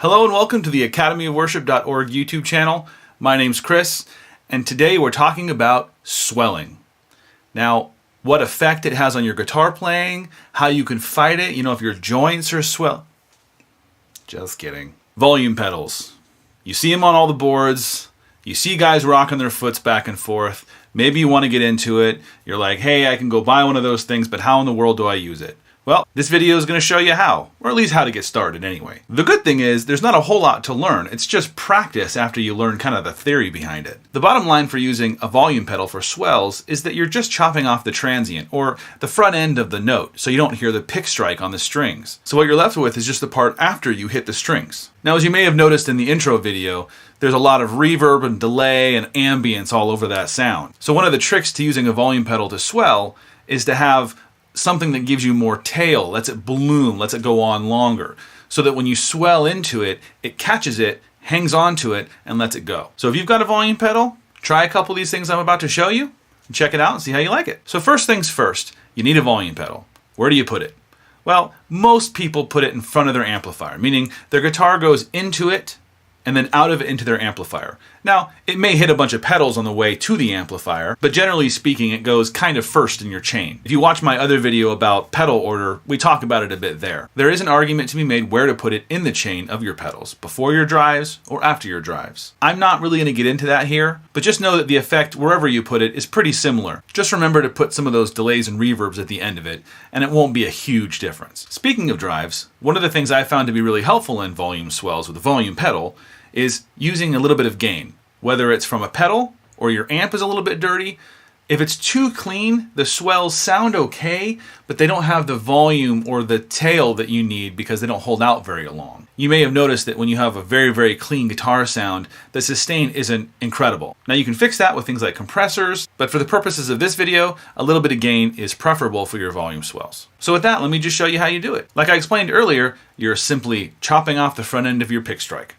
Hello and welcome to the academyofworship.org YouTube channel. My name's Chris, and today we're talking about swelling. Now, what effect it has on your guitar playing, how you can fight it, if your joints are Just kidding. Volume pedals. You see them on all the boards. You see guys rocking their foots back and forth. Maybe you want to get into it. You're like, hey, I can go buy one of those things, but how in the world do I use it? Well, this video is going to show you how, or at least how to get started anyway. The good thing is there's not a whole lot to learn. It's just practice after you learn kind of the theory behind it. The bottom line for using a volume pedal for swells is that you're just chopping off the transient, or the front end of the note, so you don't hear the pick strike on the strings. So what you're left with is just the part after you hit the strings. Now, as you may have noticed in the intro video, there's a lot of reverb and delay and ambience all over that sound. So one of the tricks to using a volume pedal to swell is to have something that gives you more tail, lets it bloom, lets it go on longer, so that when you swell into it, it catches it, hangs on to it, and lets it go. So if you've got a volume pedal, try a couple of these things I'm about to show you, and check it out and see how you like it. So first things first, you need a volume pedal. Where do you put it? Well, most people put it in front of their amplifier, meaning their guitar goes into it, and then out of it into their amplifier. Now, it may hit a bunch of pedals on the way to the amplifier, but generally speaking, it goes kind of first in your chain. If you watch my other video about pedal order, we talk about it a bit there. There is an argument to be made where to put it in the chain of your pedals, before your drives or after your drives. I'm not really going to get into that here, but just know that the effect, wherever you put it, is pretty similar. Just remember to put some of those delays and reverbs at the end of it, and it won't be a huge difference. Speaking of drives, one of the things I found to be really helpful in volume swells with a volume pedal is using a little bit of gain, whether it's from a pedal or your amp is a little bit dirty. If it's too clean, the swells sound okay, but they don't have the volume or the tail that you need because they don't hold out very long. You may have noticed that when you have a very, very clean guitar sound, the sustain isn't incredible. Now you can fix that with things like compressors, but for the purposes of this video, a little bit of gain is preferable for your volume swells. So with that, let me just show you how you do it. Like I explained earlier, you're simply chopping off the front end of your pick strike.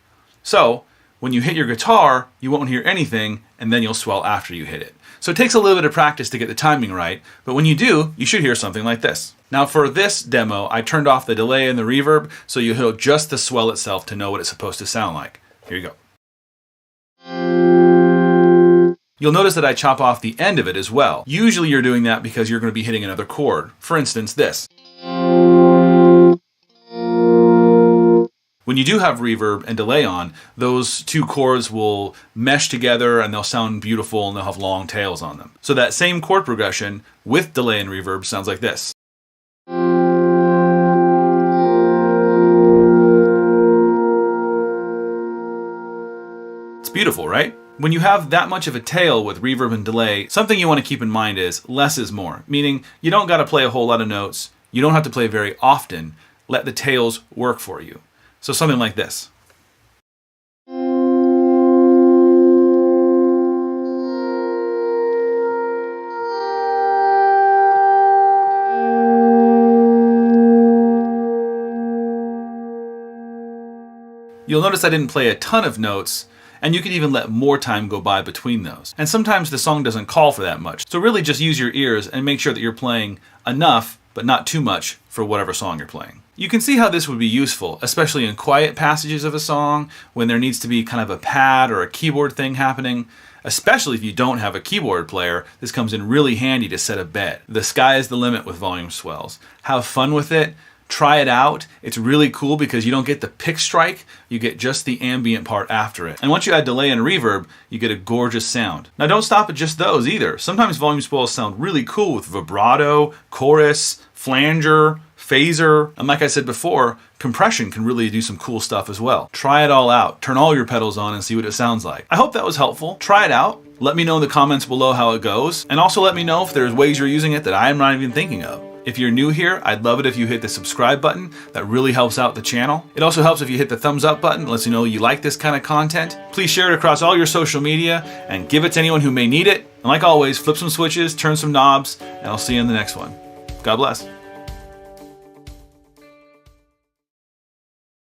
So when you hit your guitar, you won't hear anything, and then you'll swell after you hit it. So it takes a little bit of practice to get the timing right, but when you do, you should hear something like this. Now for this demo, I turned off the delay and the reverb, so you'll hear just the swell itself to know what it's supposed to sound like. Here you go. You'll notice that I chop off the end of it as well. Usually you're doing that because you're going to be hitting another chord. For instance, this. When you do have reverb and delay on, those two chords will mesh together and they'll sound beautiful and they'll have long tails on them. So that same chord progression with delay and reverb sounds like this. It's beautiful, right? When you have that much of a tail with reverb and delay, something you want to keep in mind is less is more, meaning you don't got to play a whole lot of notes. You don't have to play very often. Let the tails work for you. So something like this. You'll notice I didn't play a ton of notes, and you could even let more time go by between those. And sometimes the song doesn't call for that much. So really just use your ears and make sure that you're playing enough, but not too much for whatever song you're playing. You can see how this would be useful, especially in quiet passages of a song, when there needs to be kind of a pad or a keyboard thing happening. Especially if you don't have a keyboard player, this comes in really handy to set a bed. The sky is the limit with volume swells. Have fun with it. Try it out. It's really cool because you don't get the pick strike, you get just the ambient part after it. And once you add delay and reverb, you get a gorgeous sound. Now don't stop at just those either. Sometimes volume swells sound really cool with vibrato, chorus, flanger, phaser, and like I said before, compression can really do some cool stuff as well. Try it all out. Turn all your pedals on and see what it sounds like. I hope that was helpful. Try it out. Let me know in the comments below how it goes, and also let me know if there's ways you're using it that I'm not even thinking of. If you're new here, I'd love it if you hit the subscribe button. That really helps out the channel. It also helps if you hit the thumbs up button. It lets you know you like this kind of content. Please share it across all your social media and give it to anyone who may need it. And like always, flip some switches, turn some knobs, and I'll see you in the next one. God bless.